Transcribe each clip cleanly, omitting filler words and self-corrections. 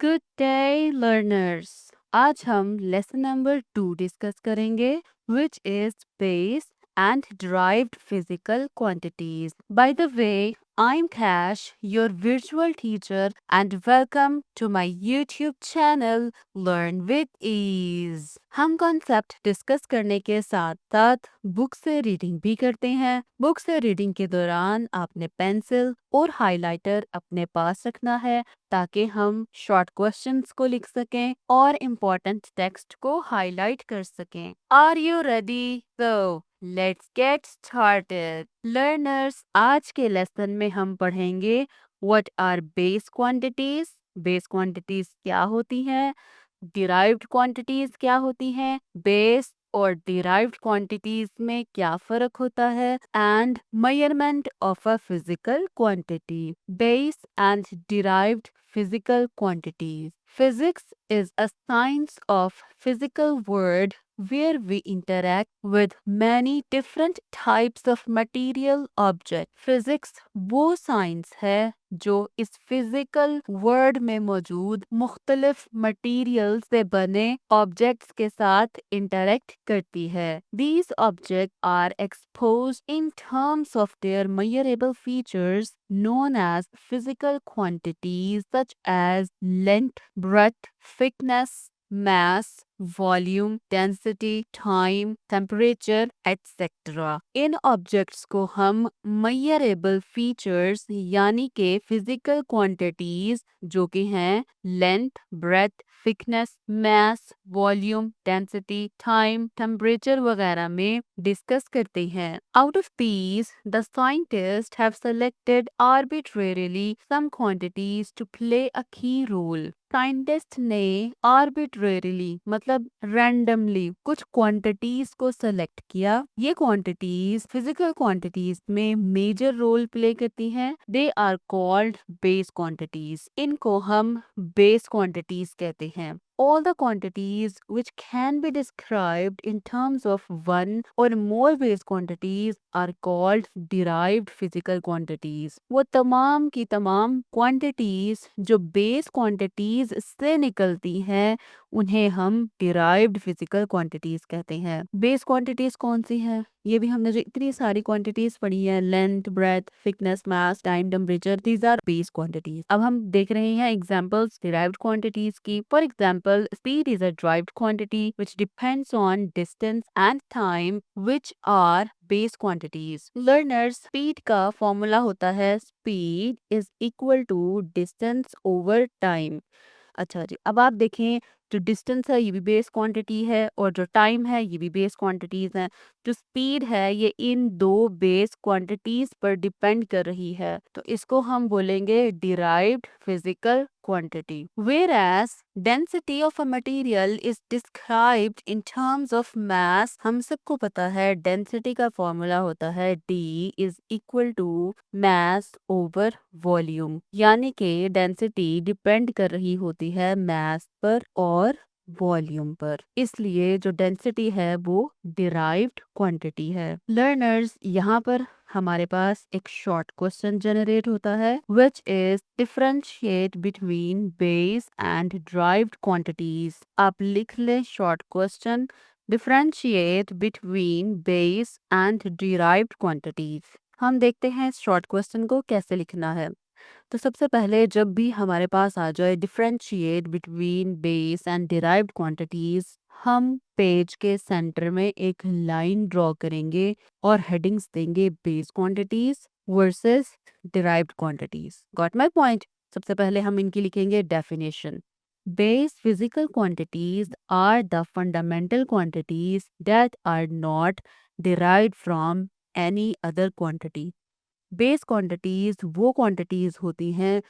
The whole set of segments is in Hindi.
Good day learners. आज हम लेसन नंबर 2 डिस्कस करेंगे which is base and derived physical quantities. By the way, I am Cash, your virtual teacher, and welcome to my YouTube channel learn with ease. हम कॉन्सेप्ट डिस्कस करने के साथ साथ बुक से रीडिंग भी करते हैं। बुक से रीडिंग के दौरान आपने पेंसिल और हाइलाइटर अपने पास रखना है ताकि हम शॉर्ट क्वेश्चंस को लिख सकें और इम्पोर्टेंट टेक्स्ट को हाईलाइट कर सकें। Are you ready? So let's get started. Learners, आज के लेसन में हम पढ़ेंगे what are base quantities. Base quantities क्या होती हैं, डिराइव्ड क्वांटिटीज क्या होती हैं, बेस और डिराइव्ड क्वांटिटीज में क्या फर्क होता है, and measurement of a physical quantity. Base and derived physical quantities. Physics is a science of physical world where we interact with many different types of material objects. Physics वो साइंस है जो इस फिजिकल वर्ल्ड में मौजूद मुख्तलिफ मटेरियल से बने ऑब्जेक्ट्स के साथ इंटरेक्ट करती है। These objects are exposed in terms of their measurable features known as physical quantities such as length, breadth, thickness, mass, volume, density, time, temperature etcetera. इन ऑब्जेक्ट्स को हम मेजरेबल फीचर्स यानी के फिजिकल क्वांटिटीज जो कि हैं length, breadth, thickness, mass, volume, density, time, temperature वगैरह में डिस्कस करते हैं। Out of these, the scientist have selected arbitrarily some quantities to play a key role. Scientist ने आर्बिट्रेरीली मतलब रैंडमली कुछ क्वांटिटीज को सेलेक्ट किया। ये क्वांटिटीज फिजिकल क्वांटिटीज में मेजर रोल प्ले करती हैं। They are called base quantities. इनको हम बेस क्वांटिटीज कहते हैं। All the quantities which can be described in terms of one or more base quantities are called derived physical quantities. वो तमाम की तमाम quantities जो base quantities से निकलती हैं उन्हें हम derived physical quantities कहते हैं। Base quantities कौन सी हैं? ये भी हमने जो इतनी सारी क्वांटिटीज पढ़ी है, length, breadth, thickness, mass, time, temperature, these are base quantities. अब हम देख रहे हैं एग्जांपल्स डिराइव्ड क्वांटिटीज की। For example, speed is a derived quantity which depends on distance and time which are base quantities. Learners, speed का फॉर्मूला होता है speed is equal to distance over time. अच्छा जी, अब आप देखें जो डिस्टेंस है ये भी बेस क्वांटिटी है और जो टाइम है ये भी बेस क्वांटिटीज हैं। जो स्पीड है ये इन दो बेस क्वांटिटीज पर डिपेंड कर रही है, तो इसको हम बोलेंगे derived physical quantity. Whereas density of a material is described in terms of mass. हम सबको पता है density का फॉर्मूला होता है D is equal to mass over volume, यानी कि density डिपेंड कर रही होती है mass पर और वॉल्यूम पर। इसलिए जो डेंसिटी है वो डिराइव्ड क्वांटिटी है। लर्नर्स, यहाँ पर हमारे पास एक शॉर्ट क्वेश्चन जनरेट होता है which is differentiate between base and derived quantities. आप लिख लें short question, differentiate between base and derived quantities. हम देखते हैं इस शॉर्ट क्वेश्चन को कैसे लिखना है। तो सबसे पहले जब भी हमारे पास आ जाए differentiate between base and derived quantities, हम पेज के सेंटर में एक लाइन ड्रॉ करेंगे और हेडिंग्स देंगे base quantities versus derived quantities. Got my point? सबसे पहले हम इनकी लिखेंगे definition. Base physical quantities are the fundamental quantities that are not derived from any other quantity. Base quantities वो क्वांटिटीज होती हैं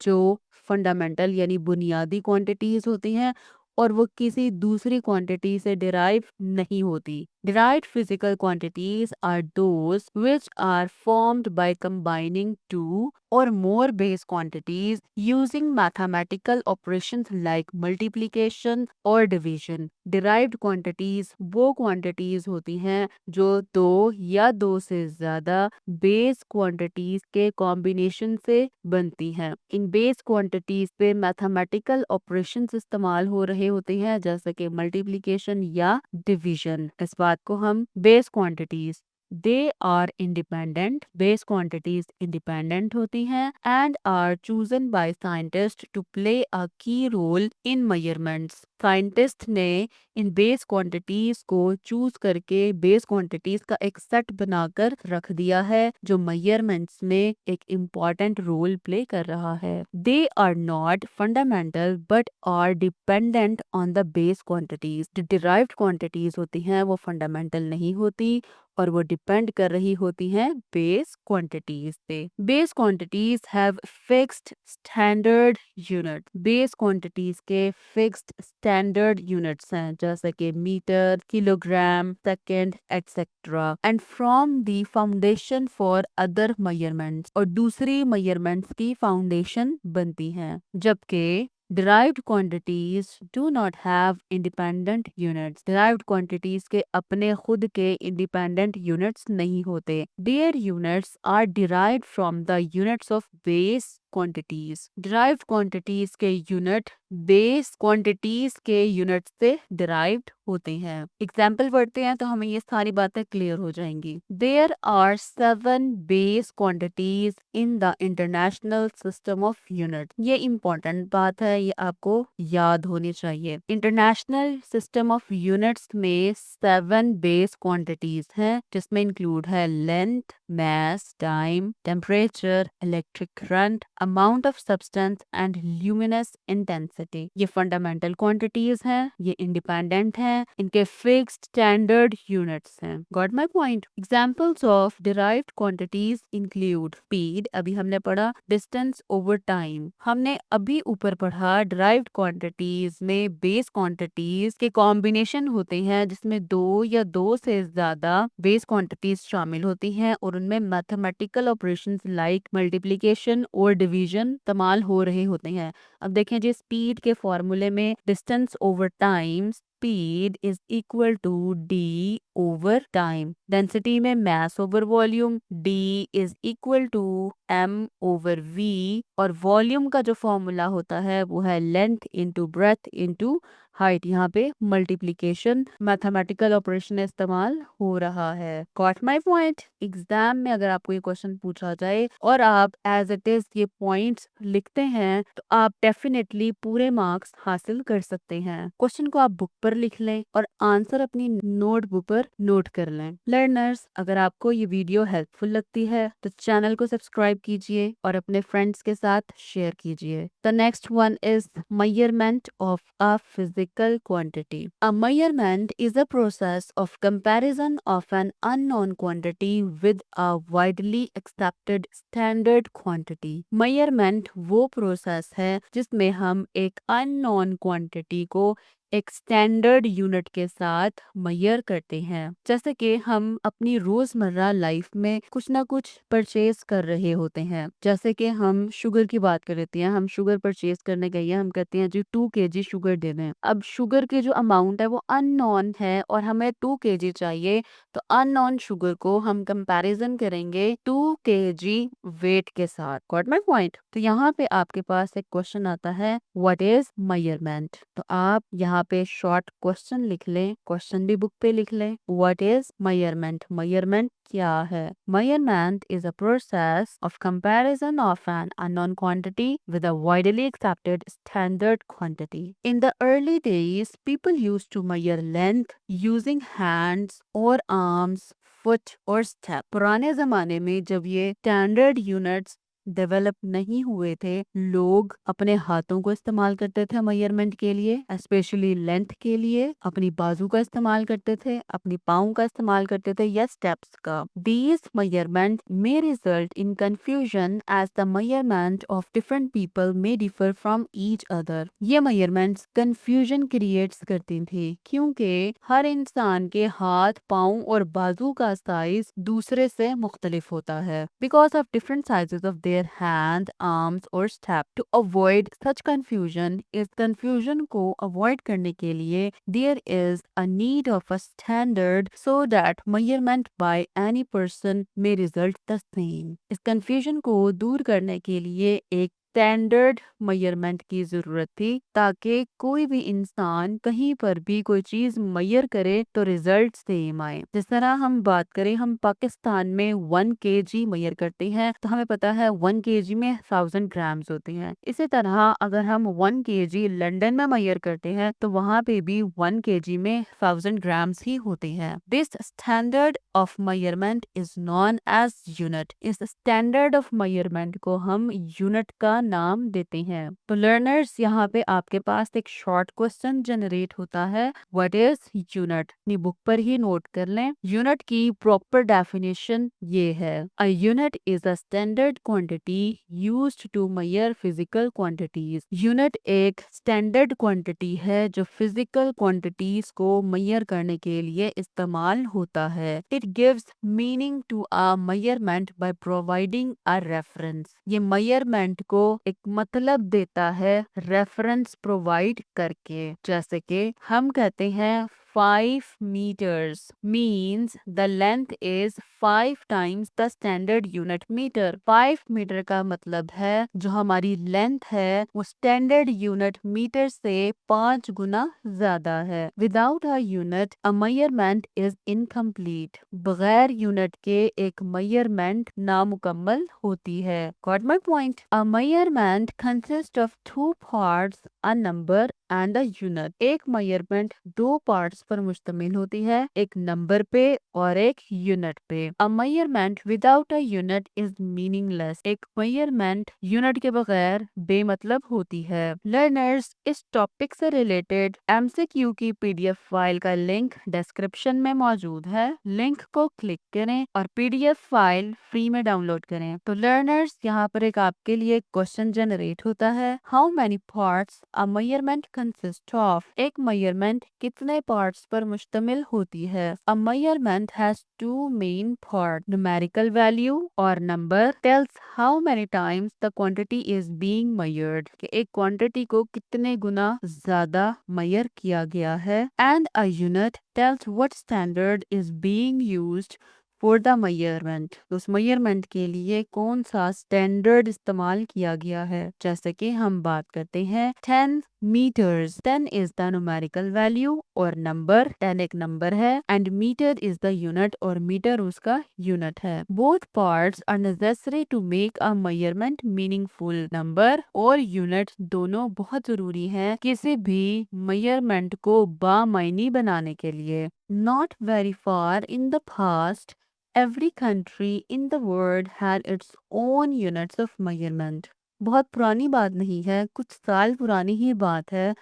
जो फंडामेंटल यानी बुनियादी क्वांटिटीज होती हैं और वो किसी दूसरी क्वांटिटी से डिराइव नहीं होती। Derived physical quantities are those which are formed by combining two or more base quantities using mathematical operations like multiplication or division. Derived quantities वो quantities होती हैं जो दो या दो से ज्यादा बेस क्वांटिटीज के कॉम्बिनेशन से बनती हैं। इन बेस क्वांटिटीज पे मैथमेटिकल ऑपरेशंस इस्तेमाल हो रहे होते हैं जैसे कि मल्टीप्लिकेशन या डिवीजन। इस बात को हम base quantities they are independent base quantities independent होती हैं and are chosen by scientist to play a key role in measurements. Scientist ने इन बेस क्वांटिटीज को चूज करके बेस क्वांटिटीज का एक सेट बनाकर रख दिया है जो मेजरमेंट्स में एक इम्पॉर्टेंट रोल प्ले कर रहा है। They are not fundamental but are dependent on the base quantities. जो डिराइव्ड क्वांटिटीज होती हैं वो फंडामेंटल नहीं होती और वो डिपेंड कर रही होती हैं बेस क्वांटिटीज पे। Base quantities have fixed standard unit. Base quantities के फिक्स्ड स्टैंडर्ड यूनिट्स हैं जैसे कि metre, kilogram, second etcetera and from the foundation for other measurements और दूसरी मेजरमेंट्स की फाउंडेशन बनती हैं। जबकि derived quantities do not have independent units। derived quantities के अपने खुद के independent units नहीं होते। their units are derived from the units of base quantities। derived quantities के unit base quantities के unit से derived होते हैं। एग्जाम्पल पढ़ते हैं तो हमें ये सारी बातें क्लियर हो जाएंगी। There are 7 base quantities in the international system of units। ये इम्पोर्टेंट बात है, ये आपको याद होनी चाहिए। इंटरनेशनल सिस्टम ऑफ यूनिट्स में 7 बेस क्वांटिटीज हैं जिसमें इंक्लूड है length, mass, time, temperature, electric current, amount of substance and luminous intensity। ये फंडामेंटल क्वांटिटीज हैं, ये इंडिपेंडेंट हैं, इनके फिक्स्ड स्टैंडर्ड यूनिट्स हैं। Got my point? Examples of derived quantities include speed, अभी हमने पढ़ा, डिस्टेंस ओवर टाइम हमने अभी ऊपर पढ़ा। डिराइव्ड क्वांटिटीज में बेस क्वांटिटीज के कॉम्बिनेशन होते हैं जिसमें दो या दो से ज्यादा बेस क्वांटिटीज शामिल होती हैं और उनमें मैथमेटिकल ऑपरेशंस लाइक मल्टीप्लिकेशन और डिवीजन इस्तेमाल हो रहे होते हैं। अब देखें जी, स्पीड के फॉर्मूले में distance over time speed is equal to D over time. Density में mass over volume D is equal to M over V और वॉल्यूम का जो फॉर्मूला होता है वो है length into breadth into height. यहाँ पे मल्टीप्लिकेशन मैथमेटिकल ऑपरेशन इस्तेमाल हो रहा है। Got my point? एग्जाम में अगर आपको ये क्वेश्चन पूछा जाए और आप एज इट इज ये पॉइंट्स लिखते हैं तो आप डेफिनेटली पूरे मार्क्स हासिल कर सकते हैं। क्वेश्चन को आप बुक पर लिख लें और आंसर अपनी नोटबुक पर नोट कर लें। लर्नर्स, अगर आपको ये वीडियो हेल्पफुल लगती है तो चैनल को सब्सक्राइब कीजिए और अपने फ्रेंड्स के साथ शेयर कीजिए। The next one is measurement of a physical quantity. A measurement is a process of comparison of an unknown quantity with a widely accepted standard quantity। measurement वो प्रोसेस है जिसमें हम एक unknown quantity को एक स्टैंडर्ड यूनिट के साथ मेजर करते हैं। जैसे कि हम अपनी रोजमर्रा लाइफ में कुछ ना कुछ परचेज कर रहे होते हैं। जैसे कि हम शुगर की बात कर लेते हैं, हम शुगर परचेज करने गए हैं, हम कहते हैं जी 2 kg शुगर दे दें। अब शुगर की जो अमाउंट है वो अननोन है और हमें 2 kg चाहिए, तो अननोन शुगर को हम कंपैरिजन करेंगे 2 kg वेट के साथ। Got my point? तो यहाँ पे आपके पास एक क्वेश्चन आता है, व्हाट इज मेजरमेंट? तो आप यहाँ पे शॉर्ट क्वेश्चन लिख लें, क्वेश्चन भी बुक पे लिख लें। What is measurement? मेजरमेंट क्या है? Measurement is a process of comparison of an unknown quantity with a widely accepted standard quantity. In the early days, people used to measure length using hands or arms, foot और step। पुराने जमाने में जब ये स्टैंडर्ड यूनिट्स डेवलप नहीं हुए थे, लोग अपने हाथों को इस्तेमाल करते थे मेजरमेंट के लिए, स्पेशली लेंथ के लिए, अपनी बाजू का इस्तेमाल करते थे, अपनी पाँव का इस्तेमाल करते थे या स्टेप्स का। These measurement may result in confusion as the measurement of different people may differ from each other. ये measurements confusion creates करती थी क्योंकि हर इंसान के हाथ, पाँव और बाजू का साइज दूसरे से मुख्तलिफ होता है because of different sizes of their hand, arms और step. To avoid such confusion, इस confusion को avoid करने के लिए there is a need of a standard so that measurement by any person may result the same. इस confusion को दूर करने के लिए एक स्टैंडर्ड मेजरमेंट की जरूरत थी ताकि कोई भी इंसान कहीं पर भी कोई चीज मेजर करे तो रिजल्ट सेम आए। जिस तरह हम बात करें, हम पाकिस्तान में 1 kg मेजर करते हैं तो हमें पता है 1 kg में 1000 ग्राम्स होते हैं। इसी तरह अगर हम 1 kg लंदन में मेजर करते हैं तो वहाँ पे भी 1 kg में 1000 ग्राम्स ही होते हैं। This standard of measurement is known as unit. इस स्टैंडर्ड ऑफ मेजरमेंट को हम यूनिट का नाम देते हैं। तो लर्नर्स, यहाँ पे आपके पास एक शॉर्ट क्वेश्चन जनरेट होता है, व्हाट इज यूनिट। अपनी बुक पर ही नोट कर लें। यूनिट की प्रॉपर डेफिनेशन ये है, a unit is a standard quantity used to measure physical quantities. Unit एक स्टैंडर्ड क्वांटिटी है जो फिजिकल क्वांटिटीज को मेजर करने के लिए इस्तेमाल होता है। It gives meaning to a measurement by providing a reference. ये मेजरमेंट को एक मतलब देता है रेफरेंस प्रोवाइड करके। जैसे कि हम कहते हैं 5 meters means the length is 5 times the standard unit meter। 5 metre का मतलब है जो हमारी लेंथ है वो स्टैंडर्ड यूनिट मीटर से 5 गुना ज्यादा है। Without a unit a measurement is incomplete. बगैर यूनिट के एक मेजरमेंट नामुकम्मल होती है। Got my point? A measurement consist of 2 parts, a number and a unit. एक मेजरमेंट 2 पार्ट्स पर मुश्तमिल होती है, एक नंबर पे और एक यूनिट पे। अ measurement without a unit is meaningless. एक मेजरमेंट यूनिट के बगैर बेमतलब होती है। लर्नर्स, इस टॉपिक से रिलेटेड एमसीक्यू की पीडीएफ फाइल का लिंक डिस्क्रिप्शन में मौजूद है। लिंक को क्लिक करें और पीडीएफ फाइल फ्री में डाउनलोड करें। तो लर्नर्स, यहाँ पर एक आपके लिए क्वेश्चन जनरेट होता है, how many parts a measurement consist of. एक मेजरमेंट कितने पार्ट्स पर मुश्तमिल होती है। A measurement has 2 main part, numerical value और number tells how many times the quantity is being measured. कि एक क्वांटिटी को कितने गुना ज्यादा मेजर किया गया है। And a unit tells what standard is being used for the measurement. उस मेजरमेंट के लिए कौन सा स्टैंडर्ड इस्तेमाल किया गया है। जैसे कि हम बात करते हैं 10 meters। 10 is the numerical value और नंबर 10 एक नंबर है and metre is the unit और मीटर उसका यूनिट है। Both parts are necessary to make a measurement meaningful. Number और यूनिट दोनों बहुत जरूरी हैं किसी भी मेजरमेंट को बामायनी बनाने के लिए। Not very far in the past every country in the world had its own units of measurement। बहुत पुरानी बात नहीं है, कुछ साल पुरानी ही बात है।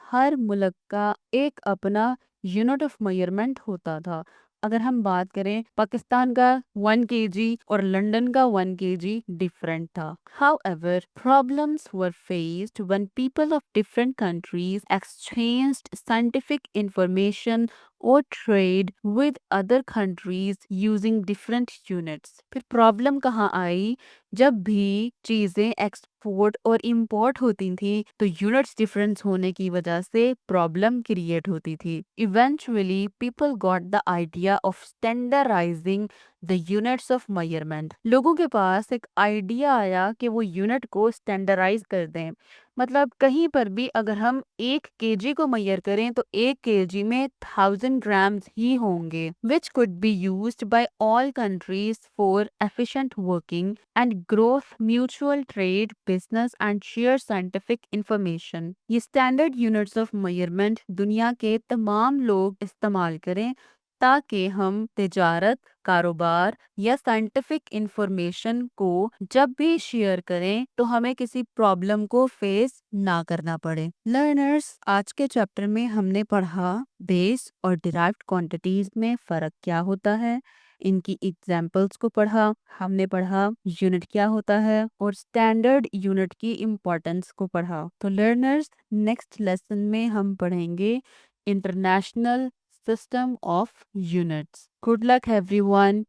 हर मुल्क का एक अपना यूनिट ऑफ मेजरमेंट होता था। अगर हम बात करें, पाकिस्तान का 1 kg और लंदन का 1 kg डिफरेंट था। However, problems were faced when people of different countries exchanged scientific information or trade with other countries using different units। फिर प्रॉब्लम कहाँ आई? जब भी चीजें एक्सपोर्ट और इंपोर्ट होती थी तो यूनिट्स डिफरेंस होने की वजह से प्रॉब्लम क्रिएट होती थी। Eventually people got the idea of standardising the units of measurement. लोगों के पास एक आइडिया आया कि वो यूनिट को स्टैंडर्डाइज कर दें। मतलब कहीं पर भी अगर हम 1 kg को मेजर करें तो 1 kg में 1000 ग्राम्स ही होंगे, which could be used by all countries for efficient working and growth, mutual trade, business and share scientific information. ये स्टैंडर्ड यूनिट्स ऑफ मेजरमेंट दुनिया के तमाम लोग इस्तेमाल करें ताकि हम तिजारत, कारोबार या साइंटिफिक इंफॉर्मेशन को जब भी शेयर करें तो हमें किसी प्रॉब्लम को फेस ना करना पड़े। लर्नर्स, आज के चैप्टर में हमने पढ़ा बेस और डिराइव्ड क्वांटिटीज में फ़र्क क्या होता है, इनकी एग्जाम्पल्स को पढ़ा, हमने पढ़ा यूनिट क्या होता है और स्टैंडर्ड यूनिट की इम्पोर्टेंस को पढ़ा। तो लर्नर्स, नेक्स्ट लेसन में हम पढ़ेंगे international system of units. Good luck everyone.